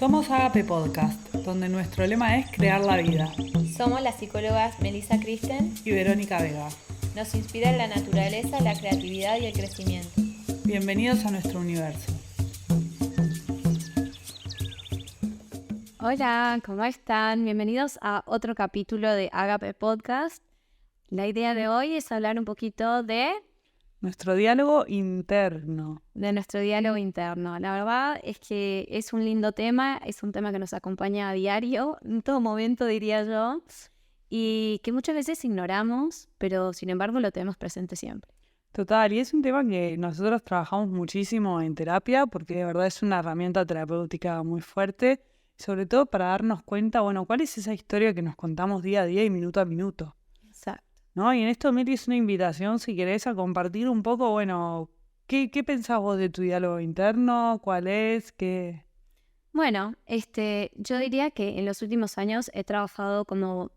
Somos Agape Podcast, donde nuestro lema es crear la vida. Somos las psicólogas Melissa Kristen Y Verónica Vega. Nos inspira la naturaleza, la creatividad y el crecimiento. Bienvenidos a nuestro universo. Hola, ¿cómo están? Bienvenidos a otro capítulo de Agape Podcast. La idea de hoy es hablar un poquito de Nuestro diálogo interno. nuestro diálogo interno. La verdad es que es un lindo tema, es un tema que nos acompaña a diario, en todo momento diría yo, y que muchas veces ignoramos, pero sin embargo lo tenemos presente siempre. Total, y es un tema que nosotros trabajamos muchísimo en terapia porque de verdad es una herramienta terapéutica muy fuerte, sobre todo para darnos cuenta, bueno, cuál es esa historia que nos contamos día a día y minuto a minuto, Exacto. ¿no? Y en esto, Meli, es una invitación, si querés, a compartir un poco, bueno, ¿qué pensás vos de tu diálogo interno? ¿Cuál es? ¿Qué? Bueno, yo diría que en los últimos años he trabajado como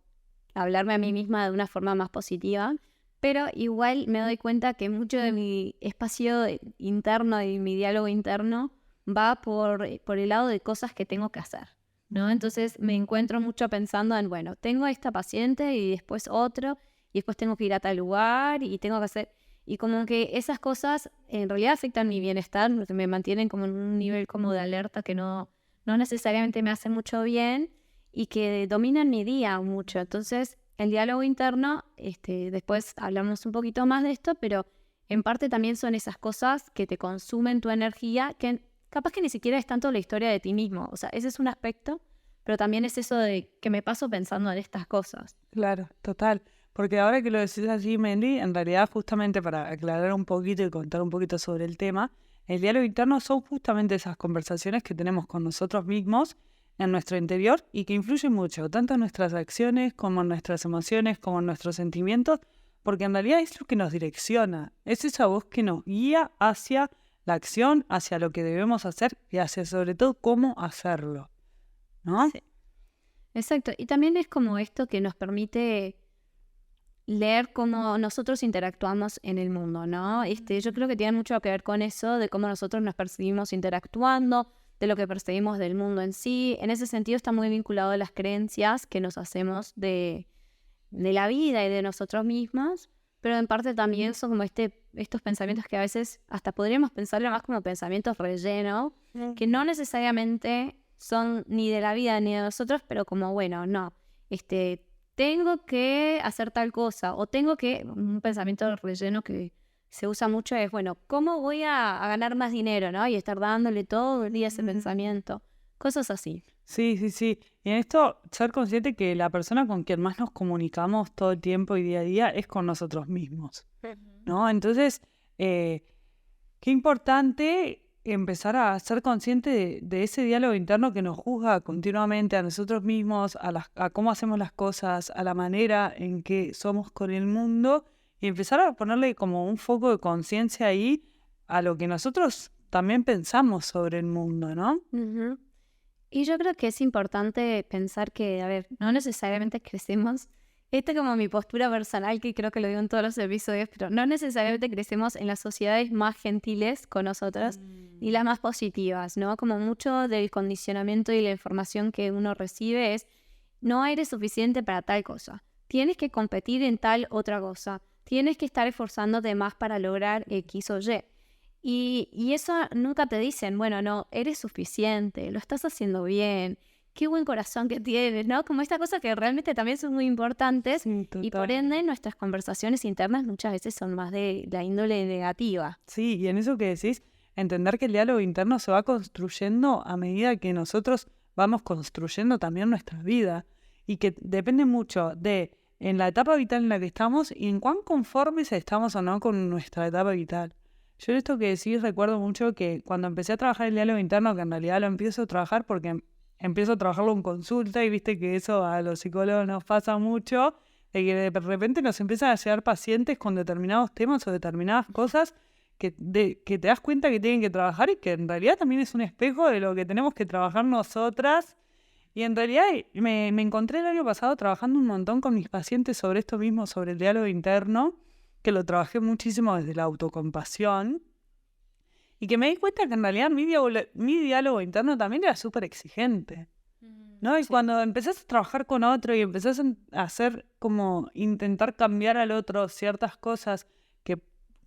hablarme a mí misma de una forma más positiva, pero igual me doy cuenta que mucho de mi espacio interno y mi diálogo interno va por el lado de cosas que tengo que hacer, ¿no? Entonces me encuentro mucho pensando en, bueno, tengo a esta paciente y después otro, y después tengo que ir a tal lugar y tengo que hacer... Y como que esas cosas en realidad afectan mi bienestar, me mantienen como en un nivel como de alerta que no necesariamente me hacen mucho bien y que dominan mi día mucho. Entonces, el diálogo interno, después hablamos un poquito más de esto, pero en parte también son esas cosas que te consumen tu energía, que capaz que ni siquiera es tanto la historia de ti mismo. O sea, ese es un aspecto, pero también es eso de que me paso pensando en estas cosas. Claro, total. Porque ahora que lo decís así, Meli, en realidad justamente para aclarar un poquito y contar un poquito sobre el tema, el diálogo interno son justamente esas conversaciones que tenemos con nosotros mismos en nuestro interior y que influyen mucho, tanto en nuestras acciones como en nuestras emociones, como en nuestros sentimientos, porque en realidad es lo que nos direcciona, es esa voz que nos guía hacia la acción, hacia lo que debemos hacer y hacia sobre todo cómo hacerlo, ¿no? Sí. Exacto. Y también es como esto que nos permite leer cómo nosotros interactuamos en el mundo, ¿no? Yo creo que tiene mucho que ver con eso, de cómo nosotros nos percibimos interactuando, de lo que percibimos del mundo en sí. En ese sentido está muy vinculado a las creencias que nos hacemos de la vida y de nosotros mismos, pero en parte también son como estos pensamientos que a veces hasta podríamos pensarlo más como pensamientos relleno, que no necesariamente son ni de la vida ni de nosotros, pero como, bueno, no, tengo que hacer tal cosa, o un pensamiento relleno que se usa mucho es, bueno, ¿cómo voy a ganar más dinero, no? Y estar dándole todo el día ese pensamiento, cosas así. Sí, sí, sí. Y en esto, ser consciente que la persona con quien más nos comunicamos todo el tiempo y día a día es con nosotros mismos, ¿no? Entonces, qué importante empezar a ser consciente de ese diálogo interno que nos juzga continuamente a nosotros mismos, a cómo hacemos las cosas, a la manera en que somos con el mundo, y empezar a ponerle como un foco de conciencia ahí a lo que nosotros también pensamos sobre el mundo, ¿no? Ujú. Y yo creo que es importante pensar que, a ver, no necesariamente crecemos, esta es como mi postura personal, que creo que lo digo en todos los episodios, pero no necesariamente crecemos en las sociedades más gentiles con nosotros, ni las más positivas, ¿no? Como mucho del condicionamiento y la información que uno recibe es, no eres suficiente para tal cosa, tienes que competir en tal otra cosa, tienes que estar esforzándote más para lograr X o Y. Y eso nunca te dicen, bueno, no, eres suficiente, lo estás haciendo bien, qué buen corazón que tienes, ¿no? Como esta cosa que realmente también son muy importantes Sí, y por total. ende nuestras conversaciones internas muchas veces son más de la índole negativa. Sí, y en eso que decís, entender que el diálogo interno se va construyendo a medida que nosotros vamos construyendo también nuestra vida y que depende mucho de en la etapa vital en la que estamos y en cuán conformes estamos o no con nuestra etapa vital. Yo en esto que decís recuerdo mucho que cuando empecé a trabajar el diálogo interno, que en realidad lo empiezo a trabajar porque empiezo a trabajarlo en consulta y viste que eso a los psicólogos nos pasa mucho, de que de repente nos empiezan a llegar pacientes con determinados temas o determinadas cosas que te das cuenta que tienen que trabajar y que en realidad también es un espejo de lo que tenemos que trabajar nosotras. Y en realidad me encontré el año pasado trabajando un montón con mis pacientes sobre esto mismo, sobre el diálogo interno, que lo trabajé muchísimo desde la autocompasión. Y que me di cuenta que en realidad mi diálogo interno también era súper exigente, ¿no? Y Sí. cuando empezás a trabajar con otro y empezás a hacer como intentar cambiar al otro ciertas cosas que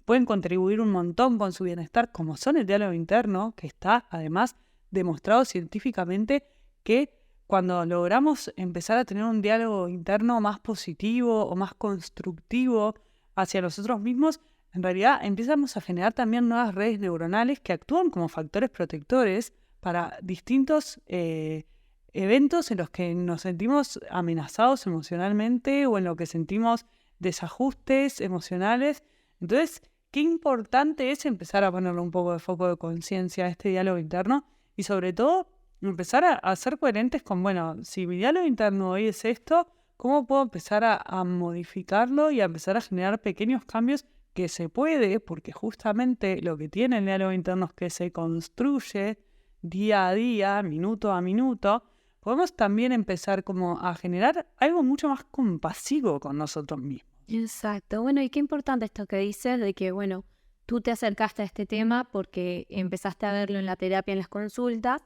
pueden contribuir un montón con su bienestar, como son el diálogo interno, que está además demostrado científicamente que cuando logramos empezar a tener un diálogo interno más positivo o más constructivo hacia nosotros mismos, en realidad empezamos a generar también nuevas redes neuronales que actúan como factores protectores para distintos eventos en los que nos sentimos amenazados emocionalmente o en los que sentimos desajustes emocionales. Entonces, qué importante es empezar a ponerle un poco de foco de conciencia a este diálogo interno y sobre todo empezar a ser coherentes con, bueno, si mi diálogo interno hoy es esto, ¿cómo puedo empezar a modificarlo y a empezar a generar pequeños cambios que se puede? Porque justamente lo que tiene el diálogo interno es que se construye día a día, minuto a minuto. Podemos también empezar como a generar algo mucho más compasivo con nosotros mismos. Exacto. Bueno, y qué importante esto que dices de que, bueno, tú te acercaste a este tema porque empezaste a verlo en la terapia, en las consultas,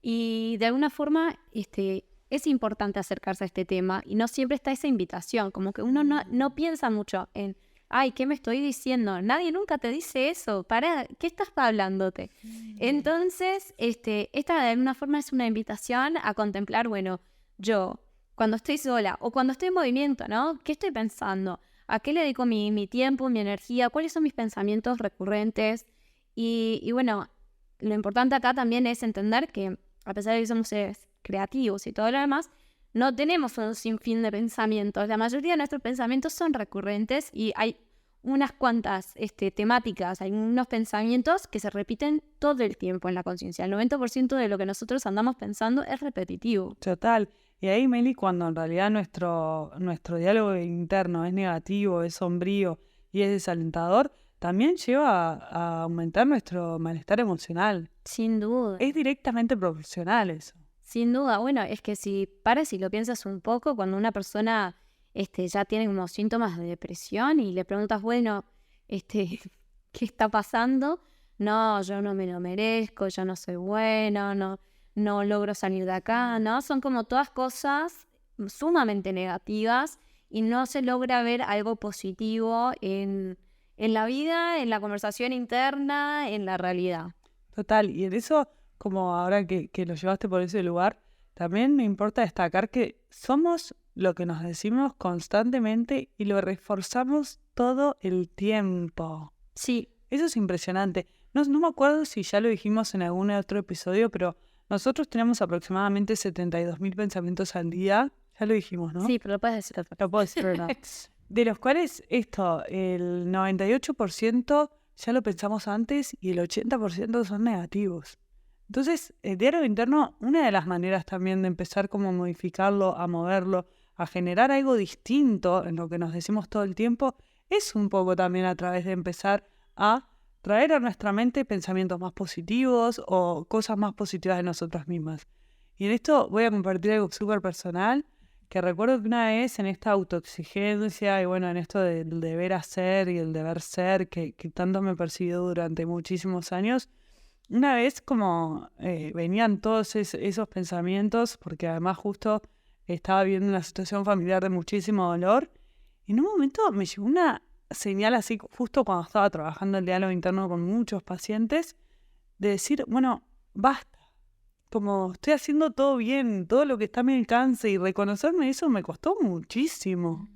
y de alguna forma es importante acercarse a este tema y no siempre está esa invitación, como que uno no piensa mucho en, ay, ¿qué me estoy diciendo? Nadie nunca te dice eso, para, ¿qué estás hablándote? Entonces, esta de alguna forma es una invitación a contemplar, bueno, yo, cuando estoy sola o cuando estoy en movimiento, ¿no? ¿Qué estoy pensando? ¿A qué le dedico mi tiempo, mi energía? ¿Cuáles son mis pensamientos recurrentes? Y bueno, lo importante acá también es entender que a pesar de que somos seres creativos y todo lo demás, no tenemos un sinfín de pensamientos. La mayoría de nuestros pensamientos son recurrentes y hay unas cuantas temáticas, hay unos pensamientos que se repiten todo el tiempo en la conciencia. El 90% de lo que nosotros andamos pensando es repetitivo. Total. Y ahí, Meli, cuando en realidad nuestro diálogo interno es negativo, es sombrío y es desalentador, también lleva a aumentar nuestro malestar emocional. Sin duda. Es directamente proporcional eso. Sin duda. Bueno, es que si paras y lo piensas un poco, cuando una persona ya tiene como síntomas de depresión y le preguntas, bueno, ¿qué está pasando? No, yo no me lo merezco, yo no soy bueno, no logro salir de acá, ¿no? Son como todas cosas sumamente negativas y no se logra ver algo positivo en la vida, en la conversación interna, en la realidad. Total. Y en eso, como ahora que lo llevaste por ese lugar, también me importa destacar que somos lo que nos decimos constantemente y lo reforzamos todo el tiempo. Sí. Eso es impresionante. No me acuerdo si ya lo dijimos en algún otro episodio, pero nosotros tenemos aproximadamente 72.000 pensamientos al día. Ya lo dijimos, ¿no? Sí, pero lo puedes decir otra vez. Lo puedo decir, ¿verdad? De los cuales el 98% ya lo pensamos antes y el 80% son negativos. Entonces, el diálogo interno, una de las maneras también de empezar como a modificarlo, a moverlo, a generar algo distinto en lo que nos decimos todo el tiempo, es un poco también a través de empezar a traer a nuestra mente pensamientos más positivos o cosas más positivas de nosotras mismas. Y en esto voy a compartir algo súper personal, que recuerdo que una vez en esta autoexigencia y bueno, en esto del deber hacer y el deber ser que tanto me persiguió durante muchísimos años, una vez como venían todos esos pensamientos, porque además justo estaba viviendo una situación familiar de muchísimo dolor, y en un momento me llegó una señal así, justo cuando estaba trabajando el diálogo interno con muchos pacientes, de decir, bueno, basta. Como estoy haciendo todo bien, todo lo que está a mi alcance y reconocerme eso me costó muchísimo.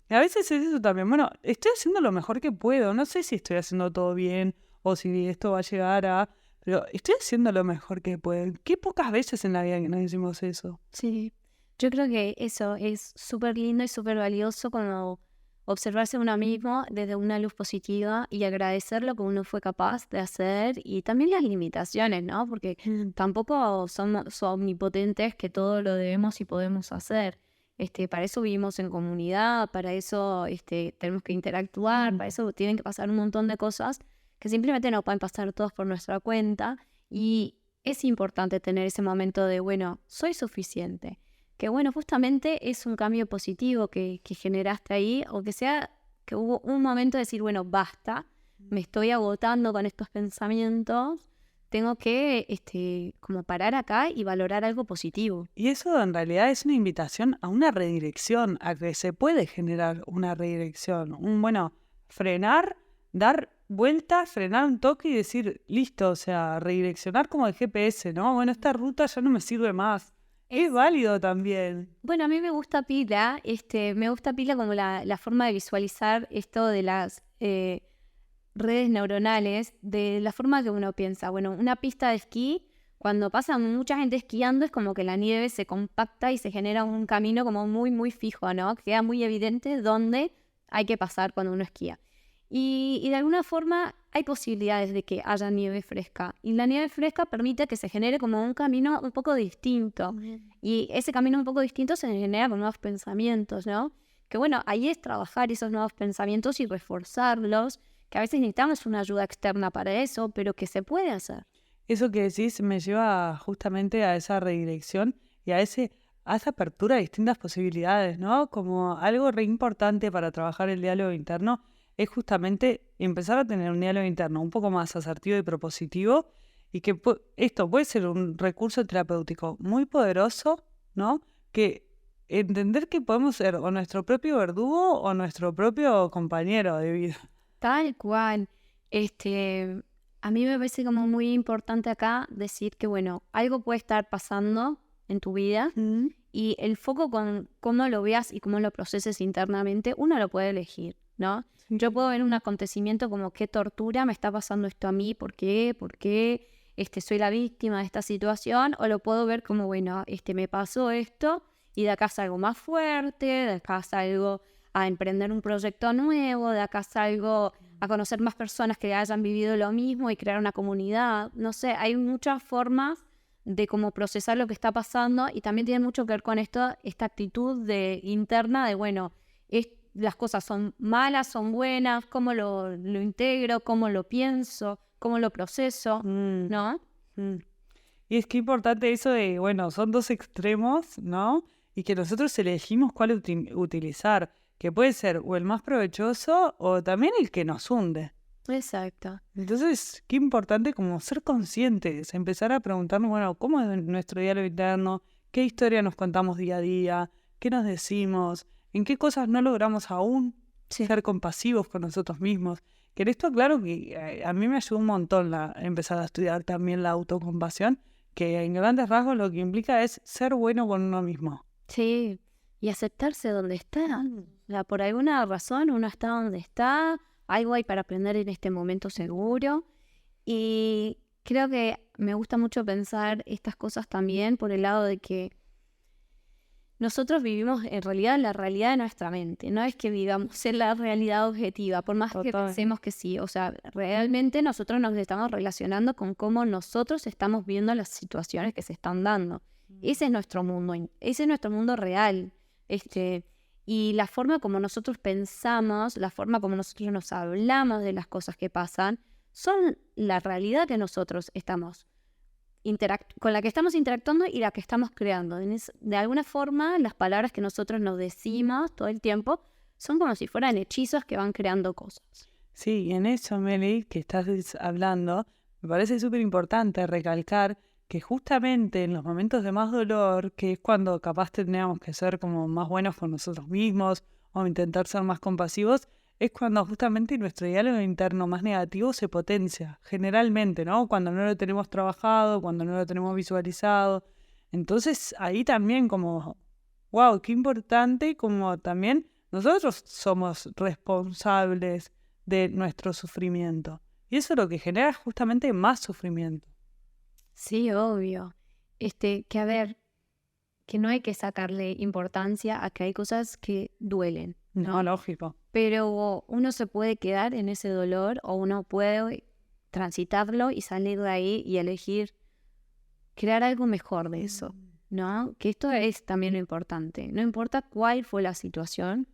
Y a veces es eso también, bueno, estoy haciendo lo mejor que puedo, no sé si estoy haciendo todo bien o si esto va a llegar a... Pero estoy haciendo lo mejor que puedo. Qué pocas veces en la vida que nos decimos eso. Sí, yo creo que eso es súper lindo y súper valioso como observarse a uno mismo desde una luz positiva y agradecer lo que uno fue capaz de hacer y también las limitaciones, ¿no? Porque tampoco somos omnipotentes que todo lo debemos y podemos hacer. Para eso vivimos en comunidad, para eso tenemos que interactuar, para eso tienen que pasar un montón de cosas que simplemente no pueden pasar todos por nuestra cuenta y es importante tener ese momento de, bueno, soy suficiente. Que bueno, justamente es un cambio positivo que generaste ahí, o que sea que hubo un momento de decir, bueno, basta, me estoy agotando con estos pensamientos, tengo que como parar acá y valorar algo positivo. Y eso en realidad es una invitación a una redirección, a que se puede generar una redirección. Frenar, dar vueltas, frenar un toque y decir, listo, o sea, redireccionar como el GPS, ¿no? Bueno, esta ruta ya no me sirve más. Es válido también. Bueno, a mí me gusta pila, como la forma de visualizar esto de las redes neuronales, de la forma que uno piensa. Bueno, una pista de esquí, cuando pasa mucha gente esquiando, es como que la nieve se compacta y se genera un camino como muy, muy fijo, ¿no? Queda muy evidente dónde hay que pasar cuando uno esquía. Y de alguna forma hay posibilidades de que haya nieve fresca. Y la nieve fresca permite que se genere como un camino un poco distinto. Y ese camino un poco distinto se genera con nuevos pensamientos, ¿no? Que bueno, ahí es trabajar esos nuevos pensamientos y reforzarlos, que a veces necesitamos una ayuda externa para eso, pero que se puede hacer. Eso que decís me lleva justamente a esa redirección y a esa apertura a distintas posibilidades, ¿no? Como algo re importante para trabajar el diálogo interno es justamente empezar a tener un diálogo interno un poco más asertivo y propositivo y que esto puede ser un recurso terapéutico muy poderoso, ¿no? Que entender que podemos ser o nuestro propio verdugo o nuestro propio compañero de vida. Tal cual. A mí me parece como muy importante acá decir que, bueno, algo puede estar pasando en tu vida y el foco con cómo lo veas y cómo lo proceses internamente, uno lo puede elegir, ¿no? Yo puedo ver un acontecimiento como qué tortura me está pasando esto a mí, ¿por qué? ¿Por qué soy la víctima de esta situación? O lo puedo ver como, bueno, me pasó esto y de acá salgo más fuerte, de acá salgo a emprender un proyecto nuevo, de acá salgo a conocer más personas que hayan vivido lo mismo y crear una comunidad. No sé, hay muchas formas de cómo procesar lo que está pasando y también tiene mucho que ver con esta actitud interna de, bueno, las cosas son malas, son buenas, cómo lo integro, cómo lo pienso, cómo lo proceso, ¿no? Y es que importante eso de, bueno, son dos extremos, ¿no? Y que nosotros elegimos cuál utilizar, que puede ser o el más provechoso o también el que nos hunde. Exacto. Entonces, qué importante como ser conscientes, empezar a preguntarnos, bueno, ¿cómo es nuestro diálogo interno? ¿Qué historia nos contamos día a día? ¿Qué nos decimos? ¿En qué cosas no logramos aún ser compasivos con nosotros mismos? Que en esto, claro, que a mí me ayudó un montón empezar a estudiar también la autocompasión, que en grandes rasgos lo que implica es ser bueno con uno mismo. Sí, y aceptarse donde está. O sea, por alguna razón uno está donde está, algo hay para aprender en este momento seguro. Y creo que me gusta mucho pensar estas cosas también por el lado de que nosotros vivimos en realidad la realidad de nuestra mente, no es que vivamos en la realidad objetiva, por más que pensemos que sí, o sea, realmente nosotros nos estamos relacionando con cómo nosotros estamos viendo las situaciones que se están dando. Ese es nuestro mundo, ese es nuestro mundo real. Y la forma como nosotros pensamos, la forma como nosotros nos hablamos de las cosas que pasan, son la realidad que nosotros estamos con la que estamos interactuando y la que estamos creando. De alguna forma, las palabras que nosotros nos decimos todo el tiempo son como si fueran hechizos que van creando cosas. Sí, y en eso, Meli, que estás hablando, me parece súper importante recalcar que justamente en los momentos de más dolor, que es cuando capaz tendríamos que ser como más buenos con nosotros mismos o intentar ser más compasivos, es cuando justamente nuestro diálogo interno más negativo se potencia, generalmente, ¿no? Cuando no lo tenemos trabajado, cuando no lo tenemos visualizado. Entonces ahí también como, wow, qué importante, como también nosotros somos responsables de nuestro sufrimiento. Y eso lo que genera es justamente más sufrimiento. Sí, obvio. Que a ver, que no hay que sacarle importancia a que hay cosas que duelen. No, lógico. Pero uno se puede quedar en ese dolor o uno puede transitarlo y salir de ahí y elegir crear algo mejor de eso, ¿no? Que esto es también lo importante. No importa cuál fue la situación,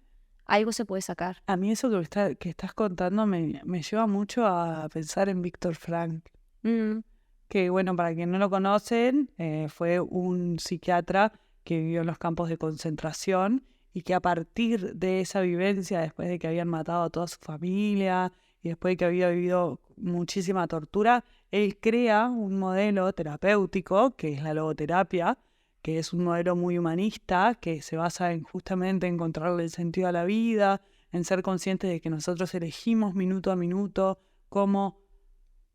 algo se puede sacar. A mí eso que estás contando me lleva mucho a pensar en Viktor Frankl. Que bueno, para quien no lo conocen, fue un psiquiatra que vivió en los campos de concentración y que a partir de esa vivencia, después de que habían matado a toda su familia y después de que había vivido muchísima tortura, él crea un modelo terapéutico, que es la logoterapia, que es un modelo muy humanista, que se basa en justamente encontrarle el sentido a la vida, en ser conscientes de que nosotros elegimos minuto a minuto cómo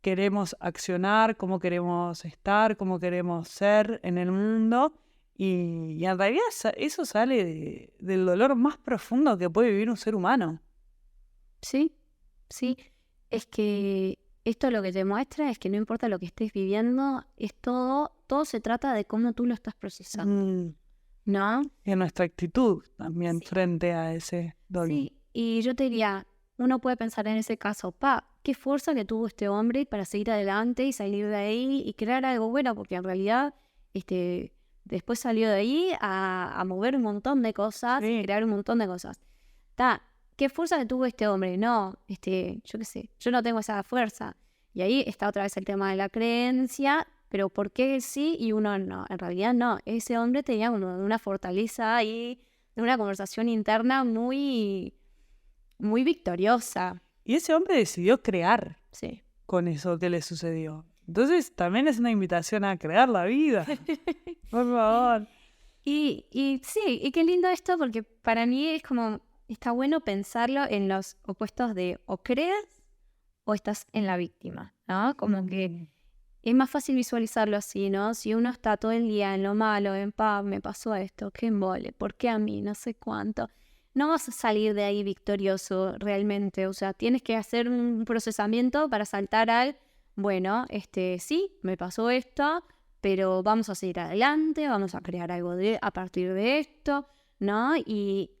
queremos accionar, cómo queremos estar, cómo queremos ser en el mundo. Y en realidad eso sale del dolor más profundo que puede vivir un ser humano. Sí, sí. Es que esto lo que te muestra es que no importa lo que estés viviendo, es todo se trata de cómo tú lo estás procesando, ¿no? Y en nuestra actitud también Sí. frente a ese dolor. Sí, y yo te diría, uno puede pensar en ese caso, qué fuerza que tuvo este hombre para seguir adelante y salir de ahí y crear algo bueno, porque en realidad después salió de ahí a mover un montón de cosas y Sí. crear un montón de cosas. ¿Qué fuerza que tuvo este hombre? No, yo qué sé, yo no tengo esa fuerza. Y ahí está otra vez el tema de la creencia, pero ¿por qué él sí y uno no? En realidad no, ese hombre tenía como una fortaleza ahí, una conversación interna muy, muy victoriosa. Y ese hombre decidió crear Sí. con eso que le sucedió. Entonces también es una invitación a crear la vida. Por favor. Y sí, y qué lindo esto, porque para mí es como, está bueno pensarlo en los opuestos de o creas o estás en la víctima, ¿no? Como que es más fácil visualizarlo así, ¿no? Si uno está todo el día en lo malo, me pasó esto, qué embole, ¿por qué a mí? No sé cuánto. No vas a salir de ahí victorioso realmente, o sea, tienes que hacer un procesamiento para saltar bueno, sí, me pasó esto, pero vamos a seguir adelante, vamos a crear algo a partir de esto, ¿no? Y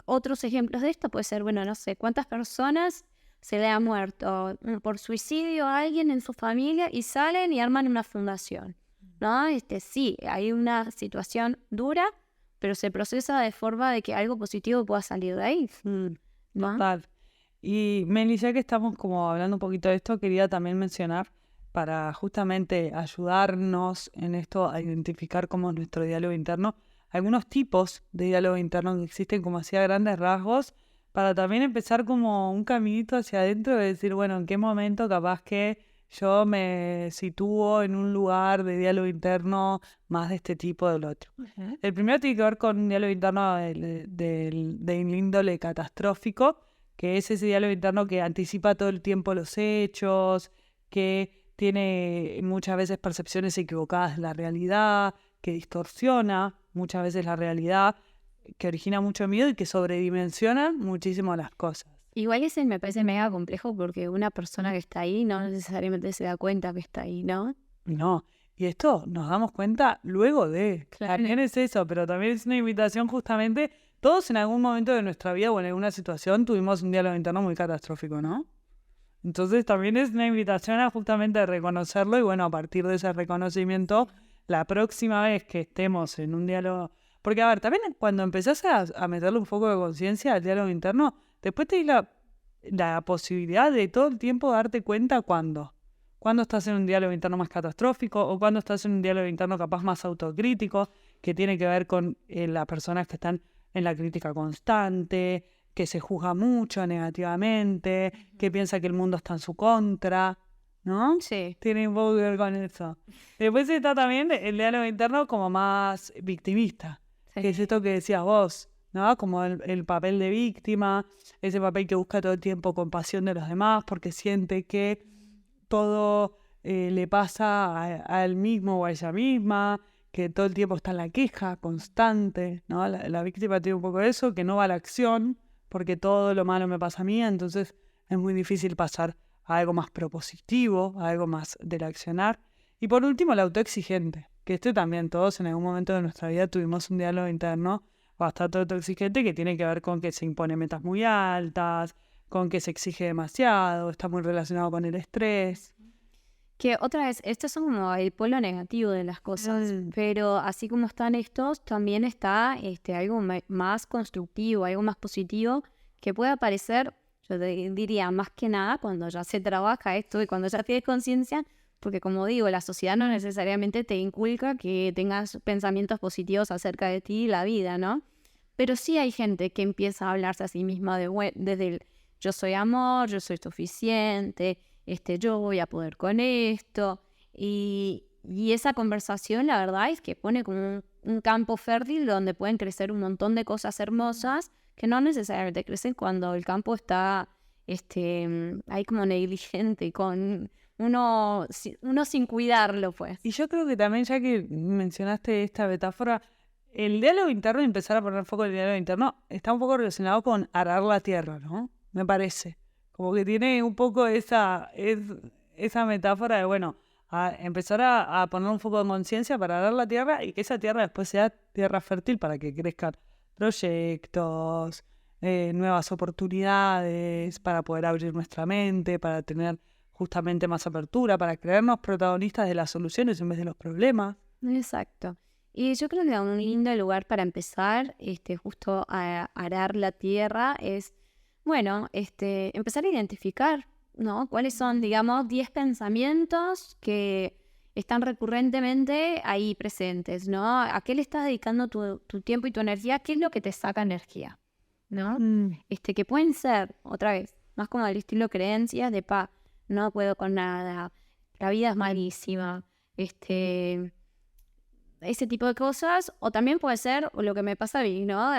otros ejemplos de esto puede ser, bueno, no sé, cuántas personas se le ha muerto por suicidio a alguien en su familia y salen y arman una fundación, ¿no? Sí, hay una situación dura, pero se procesa de forma de que algo positivo pueda salir de ahí, ¿no? Total. Y Meli, ya que estamos como hablando un poquito de esto, quería también mencionar, para justamente ayudarnos en esto a identificar cómo es nuestro diálogo interno, algunos tipos de diálogo interno que existen como así a grandes rasgos, para también empezar como un caminito hacia adentro de decir, bueno, en qué momento capaz que yo me sitúo en un lugar de diálogo interno más de este tipo o del otro. El primero tiene que ver con un diálogo interno de índole catastrófico, que es ese diálogo interno que anticipa todo el tiempo los hechos, que tiene muchas veces percepciones equivocadas de la realidad, que distorsiona muchas veces la realidad, que origina mucho miedo y que sobredimensiona muchísimo las cosas. Igual ese me parece mega complejo porque una persona que está ahí no necesariamente se da cuenta que está ahí, ¿no? No, y esto nos damos cuenta luego de. Claro. También es eso, pero también es una invitación justamente. Todos en algún momento de nuestra vida o en alguna situación tuvimos un diálogo interno muy catastrófico, ¿no? Entonces también es una invitación a justamente reconocerlo y bueno, a partir de ese reconocimiento, la próxima vez que estemos en un diálogo... Porque a ver, también cuando empezás a meterle un foco de conciencia al diálogo interno, después tenés la posibilidad de todo el tiempo darte cuenta cuando estás en un diálogo interno más catastrófico o cuando estás en un diálogo interno capaz más autocrítico, que tiene que ver con las personas que están en la crítica constante, que se juzga mucho negativamente, que piensa que el mundo está en su contra, ¿no? Sí. Tiene un poco que ver con eso. Después está también el diálogo interno como más victimista, que es esto que decías vos, ¿no? Como el papel de víctima, ese papel que busca todo el tiempo compasión de los demás porque siente que todo le pasa a él mismo o a ella misma, que todo el tiempo está en la queja constante, ¿no? La víctima tiene un poco de eso, que no va a la acción porque todo lo malo me pasa a mí, entonces es muy difícil pasar a algo más propositivo, a algo más del accionar. Y por último, el autoexigente, que también todos en algún momento de nuestra vida tuvimos un diálogo interno bastante autoexigente que tiene que ver con que se impone metas muy altas, con que se exige demasiado, está muy relacionado con el estrés. Que otra vez, estos son como el polo negativo de las cosas, pero así como están estos, también está algo más constructivo, algo más positivo, que puede aparecer, yo te diría, más que nada cuando ya se trabaja esto y cuando ya tienes conciencia, porque como digo, la sociedad no necesariamente te inculca que tengas pensamientos positivos acerca de ti y la vida, ¿no? Pero sí hay gente que empieza a hablarse a sí misma desde yo soy amor, yo soy suficiente, yo voy a poder con esto. Y esa conversación, la verdad, es que pone como un campo fértil donde pueden crecer un montón de cosas hermosas que no necesariamente crecen cuando el campo está ahí como negligente, con uno sin cuidarlo, pues. Y yo creo que también, ya que mencionaste esta metáfora, el diálogo interno y empezar a poner foco en el diálogo interno está un poco relacionado con arar la tierra, ¿no? Me parece. Como que tiene un poco esa metáfora de, bueno, empezar a poner un foco de conciencia para arar la tierra y que esa tierra después sea tierra fértil para que crezcan proyectos, nuevas oportunidades, para poder abrir nuestra mente, para tener justamente más apertura, para creernos protagonistas de las soluciones en vez de los problemas. Exacto. Y yo creo que un lindo lugar para empezar, justo a arar la tierra, es, bueno, empezar a identificar, ¿no? ¿Cuáles son, digamos, 10 pensamientos que están recurrentemente ahí presentes, ¿no? ¿A qué le estás dedicando tu tiempo y tu energía? ¿Qué es lo que te saca energía? ¿No? Que pueden ser, otra vez, más como del estilo creencias de, no puedo con nada, la vida es malísima, ese tipo de cosas, o también puede ser lo que me pasa a mí, ¿no?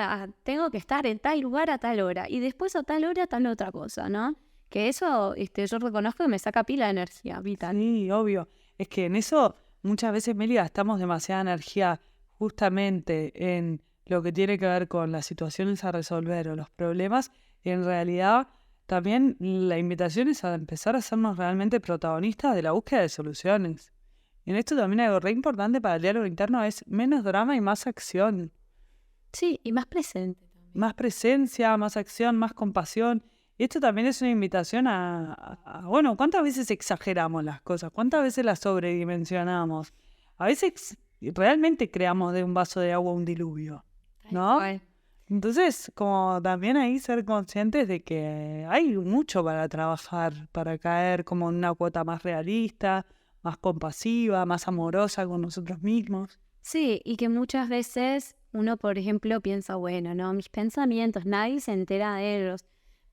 Tengo que estar en tal lugar a tal hora, y después a tal hora tal otra cosa, ¿no? Que eso yo reconozco que me saca pila de energía vital. Sí, obvio. Es que en eso muchas veces, Meli, gastamos demasiada energía justamente en lo que tiene que ver con las situaciones a resolver o los problemas. Y en realidad también la invitación es a empezar a hacernos realmente protagonistas de la búsqueda de soluciones. Y en esto también algo re importante para el diálogo interno es menos drama y más acción. Sí, y más presente también. Más presencia, más acción, más compasión. Y esto también es una invitación bueno, ¿cuántas veces exageramos las cosas? ¿Cuántas veces las sobredimensionamos? A veces realmente creamos de un vaso de agua un diluvio, ¿no? Entonces, como también ahí ser conscientes de que hay mucho para trabajar, para caer como en una cuota más realista, más compasiva, más amorosa con nosotros mismos. Sí, y que muchas veces uno, por ejemplo, piensa, bueno, no, mis pensamientos, nadie se entera de ellos.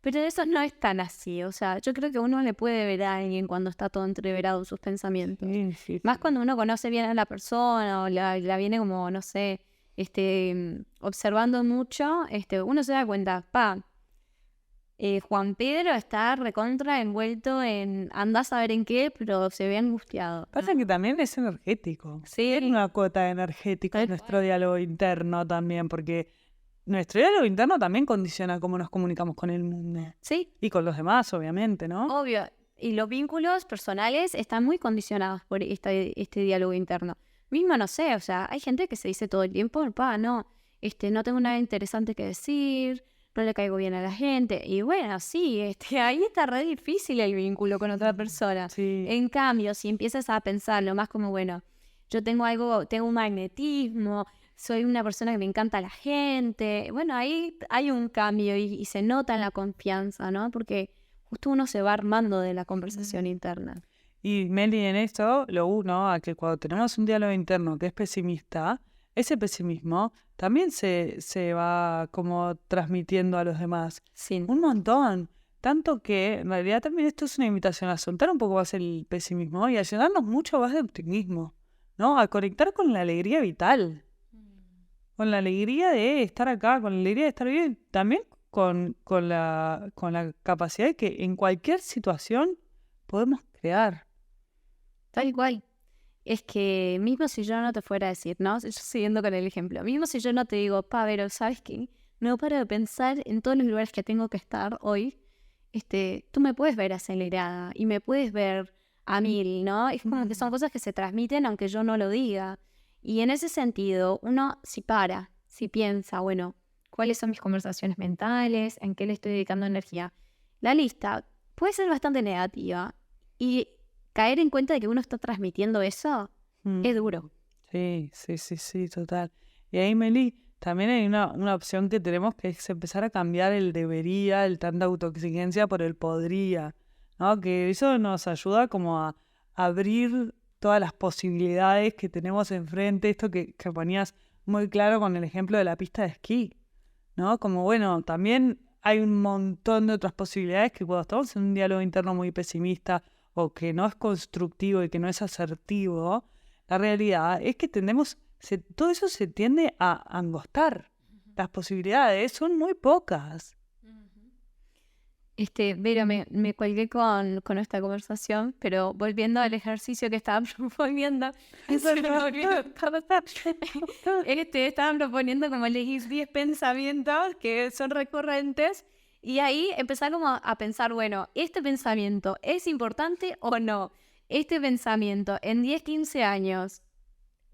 Pero eso no es tan así, o sea, yo creo que uno le puede ver a alguien cuando está todo entreverado en sus pensamientos. Sí. Más cuando uno conoce bien a la persona o la viene como, no sé, observando mucho, uno se da cuenta, Juan Pedro está recontra envuelto en anda a saber en qué, pero se ve angustiado. Pasa que también es energético. Sí. Tiene una cuota energética en nuestro diálogo interno también, porque nuestro diálogo interno también condiciona cómo nos comunicamos con el mundo. Sí. Y con los demás, obviamente, ¿no? Obvio. Y los vínculos personales están muy condicionados por este diálogo interno. Mismo, no sé, o sea, hay gente que se dice todo el tiempo, no tengo nada interesante que decir, no le caigo bien a la gente. Y bueno, sí, ahí está re difícil el vínculo con otra persona. Sí. En cambio, si empiezas a pensarlo más como, bueno, yo tengo un magnetismo, soy una persona que me encanta la gente. Bueno, ahí hay un cambio y se nota en la confianza, ¿no? Porque justo uno se va armando de la conversación interna. Y Meli, en esto lo uno a que cuando tenemos un diálogo interno que es pesimista, ese pesimismo también se va como transmitiendo a los demás. Sí. Un montón. Tanto que en realidad también esto es una invitación a soltar un poco más el pesimismo y a llenarnos mucho más de optimismo, ¿no? A conectar con la alegría vital. Con la alegría de estar acá, con la alegría de estar bien, también con la capacidad de que en cualquier situación podemos crear. Tal cual. Es que mismo si yo no te fuera a decir, ¿no? Yo siguiendo con el ejemplo, mismo si yo no te digo, pero ¿sabes qué? No paro de pensar en todos los lugares que tengo que estar hoy. Tú me puedes ver acelerada y me puedes ver a mil, ¿no? Es como que son cosas que se transmiten aunque yo no lo diga. Y en ese sentido, uno si piensa, bueno, ¿cuáles son mis conversaciones mentales? ¿En qué le estoy dedicando energía? La lista puede ser bastante negativa y caer en cuenta de que uno está transmitiendo eso es duro. Sí, total. Y ahí, Meli, también hay una opción que tenemos que es empezar a cambiar el debería, el tanta autoexigencia por el podría, ¿no? Que eso nos ayuda como a abrir todas las posibilidades que tenemos enfrente, esto que ponías muy claro con el ejemplo de la pista de esquí, ¿no? Como bueno, también hay un montón de otras posibilidades que cuando estamos en un diálogo interno muy pesimista o que no es constructivo y que no es asertivo, la realidad es que todo eso se tiende a angostar. Las posibilidades son muy pocas. Vera, me colgué con esta conversación, pero volviendo al ejercicio que estaban proponiendo, estaban proponiendo como elegir 10 pensamientos que son recurrentes y ahí empezar como a pensar, bueno, ¿este pensamiento es importante o no? Este pensamiento en 10, 15 años,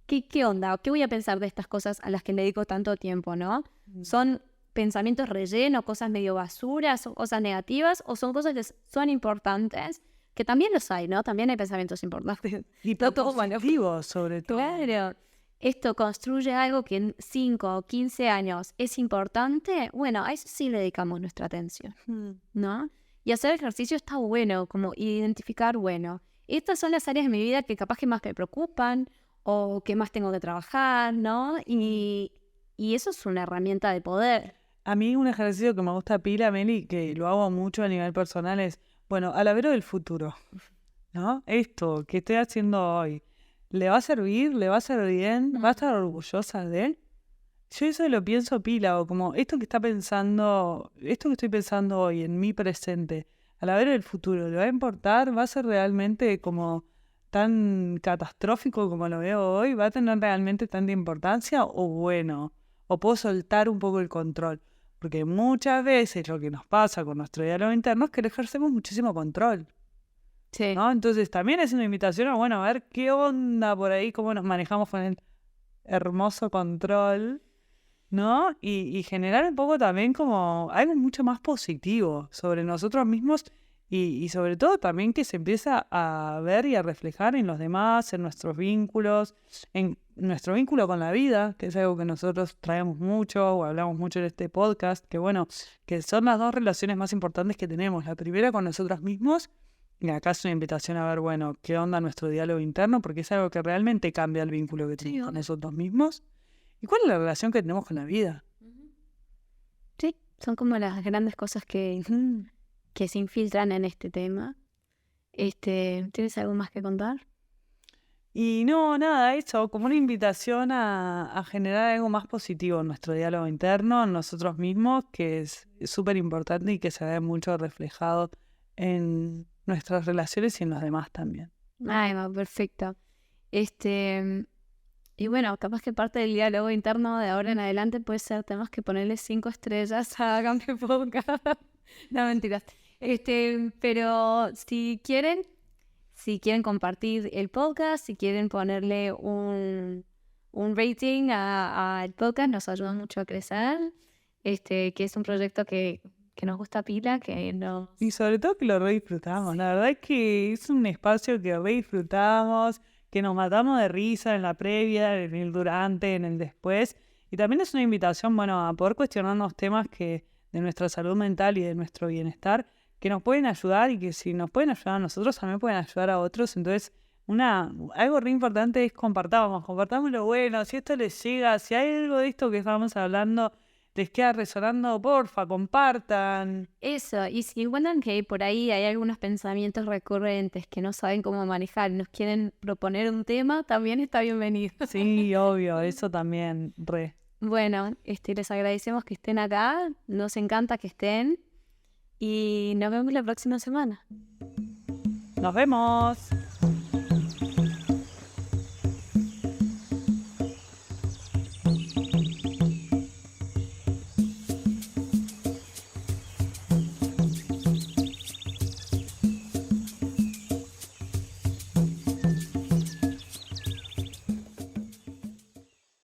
¿qué onda? ¿Qué voy a pensar de estas cosas a las que le dedico tanto tiempo, no? ¿Son pensamientos rellenos, cosas medio basura, son cosas negativas o son cosas que son importantes? Que también los hay, ¿no? También hay pensamientos importantes. Y positivos, sobre todo. Claro. ¿Esto construye algo que en 5 o 15 años es importante? Bueno, a eso sí le dedicamos nuestra atención, ¿no? Y hacer ejercicio está bueno, como identificar, bueno, estas son las áreas de mi vida que capaz que más me preocupan o que más tengo que trabajar, ¿no? Y eso es una herramienta de poder. A mí un ejercicio que me gusta pila, Meli, que lo hago mucho a nivel personal es, bueno, a la vera del futuro, ¿no? Esto que estoy haciendo hoy, ¿le va a servir? ¿Le va a hacer bien? ¿Va a estar orgullosa de él? Yo eso lo pienso pila, o como esto que estoy pensando hoy en mi presente, a la vera del futuro, ¿le va a importar? ¿Va a ser realmente como tan catastrófico como lo veo hoy? ¿Va a tener realmente tanta importancia? O bueno, o puedo soltar un poco el control. Porque muchas veces lo que nos pasa con nuestro diálogo interno es que le ejercemos muchísimo control, Sí. ¿no? Entonces también es una invitación a, bueno, a ver qué onda por ahí, cómo nos manejamos con el hermoso control, ¿no? Y generar un poco también como algo mucho más positivo sobre nosotros mismos y sobre todo también que se empieza a ver y a reflejar en los demás, en nuestros vínculos, en nuestro vínculo con la vida, que es algo que nosotros traemos mucho o hablamos mucho en este podcast, que bueno, que son las dos relaciones más importantes que tenemos. La primera con nosotros mismos, y acá es una invitación a ver, bueno, qué onda nuestro diálogo interno, porque es algo que realmente cambia el vínculo que tenemos con nosotros mismos. ¿Y cuál es la relación que tenemos con la vida? Sí, son como las grandes cosas que se infiltran en este tema. ¿Tienes algo más que contar? Y no, nada, eso, como una invitación a generar algo más positivo en nuestro diálogo interno, en nosotros mismos, que es súper importante y que se ve mucho reflejado en nuestras relaciones y en los demás también. Ay, va, perfecto. Y bueno, capaz que parte del diálogo interno de ahora en adelante puede ser tenemos que ponerle 5 estrellas a Cambio Podcast. No, mentiras. Pero si quieren compartir el podcast, si quieren ponerle un rating al podcast, nos ayuda mucho a crecer. Que es un proyecto que nos gusta pila, Y sobre todo que lo re disfrutamos. La verdad es que es un espacio que re disfrutamos, que nos matamos de risa en la previa, en el durante, en el después. Y también es una invitación, bueno, a poder cuestionarnos temas de nuestra salud mental y de nuestro bienestar, que nos pueden ayudar y que si nos pueden ayudar a nosotros, también pueden ayudar a otros. Entonces, algo re importante es compartamos lo bueno. Si esto les llega, si hay algo de esto que estamos hablando les queda resonando, porfa, compartan. Eso, y si encuentran que por ahí hay algunos pensamientos recurrentes que no saben cómo manejar y nos quieren proponer un tema, también está bienvenido. Sí, obvio, eso también, re. Bueno, les agradecemos que estén acá, nos encanta que estén y nos vemos la próxima semana. ¡Nos vemos!